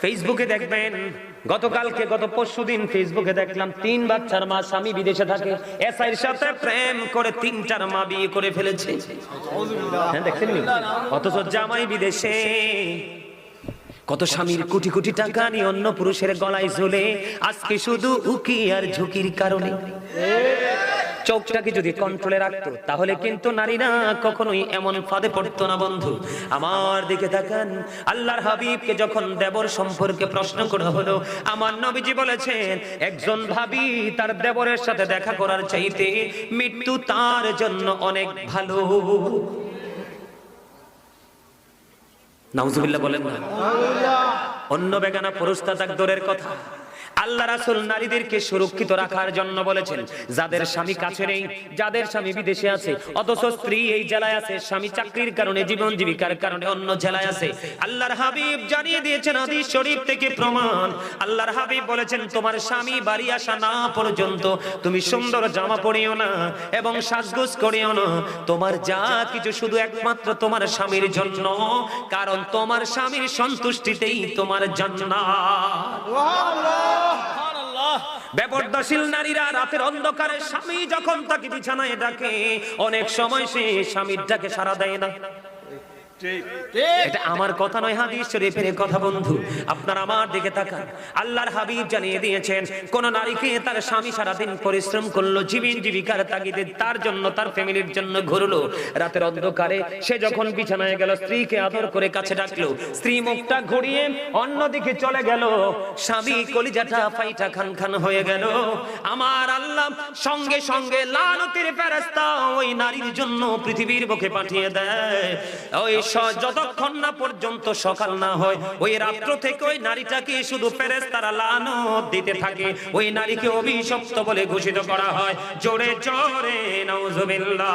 ফেসবুকে দেখবেন গত পরশুদিন ফেসবুকে দেখলাম 3 বাচ্চার মা স্বামী বিদেশে থাকে, এসআইর সাথে প্রেম করে 3টার মা বিয়ে করে ফেলেছে। হ্যাঁ দেখছেন নি? অথচ জামাই বিদেশে। কত স্বামীর কোটি কোটি টাকা নিয়ে অন্য পুরুষের গলায় ঝুলে আজকে শুধু উকি আর ঝুঁকির কারণে। চোখটাকে যদি কন্ট্রোলে রাখতো তাহলে কিন্তু নারীরা কখনোই এমন ফাঁদে পড়তো না। বন্ধু আমার দিকে তাকান, আল্লাহর হাবিবকে যখন দেবর সম্পর্কে প্রশ্ন করা হলো, আমার নবীজি বলেছেন একজন ভাবি তার দেবরের সাথে দেখা করার চাইতে মৃত্যু তার জন্য অনেক ভালো। নাউজুবিল্লাহ বলেন না। অন্য বেগানা পুরুষ তাক দূরের কথা, আল্লাহ রাসূল নারীদেরকে সুরক্ষিত রাখার জন্য বলেছেন যাদের স্বামী কাছে নেই, যাদের স্বামী বিদেশে আছে, অথচ স্ত্রী এই জেলায় আছে, স্বামী চাকরির কারণে জীবন জীবিকার কারণে অন্য জেলায় আছে, আল্লাহর হাবিব জানিয়ে দিয়েছেন হাদিস শরীফ থেকে প্রমাণ। আল্লাহর হাবিব বলেছেন তোমার স্বামী বাড়ি আসা না পর্যন্ত তুমি সুন্দর জামা পরিও না এবং সাজগোজ করিও না। তোমার যা কিছু শুধু একমাত্র তোমার স্বামীর জন্য, কারণ তোমার স্বামীর সন্তুষ্টিতেই তোমার জান্নাত। বেপরদাশীল নারীরা রাতের অন্ধকারে স্বামী যখন তাকে বিছানায় ডাকে, অনেক সময় সে স্বামীর ডাকে সাড়া দেয় না। এটা আমার কথা নয়, হাদিস শরীফের কথা। বন্ধু আপনার আমার দিকে তাকান, আল্লাহর হাবিব জানিয়ে দিয়েছেন কোন নারীকে তার স্বামী সারাদিন পরিশ্রম করলো, জীবন জীবিকার তাগিদে তার জন্য তার ফ্যামিলির জন্য ঘুরলো, রাতের অন্ধকারে সে যখন বিছানায় গেল স্ত্রীকে আদর করে কাছে ডাকলো, স্ত্রী মুখটা ঘুরিয়ে অন্যদিকে চলে গেল, স্বামী কলিজাটা ফাইটা খান খান হয়ে গেল। আমার আল্লাহ সঙ্গে সঙ্গে লানতের ফেরেশতা ওই নারীর জন্য পৃথিবীর বুকে পাঠিয়ে দেয়। ওই যতক্ষণ না পর্যন্ত সকাল না হয় ওই রাত্র থেকে ওই নারীটাকে শুধু ফেরেশতারা লানত দিতে থাকে, ওই নারীকে অভিশপ্ত বলে ঘোষিত করা হয়। জোরে জোরে নাউজুবিল্লাহ।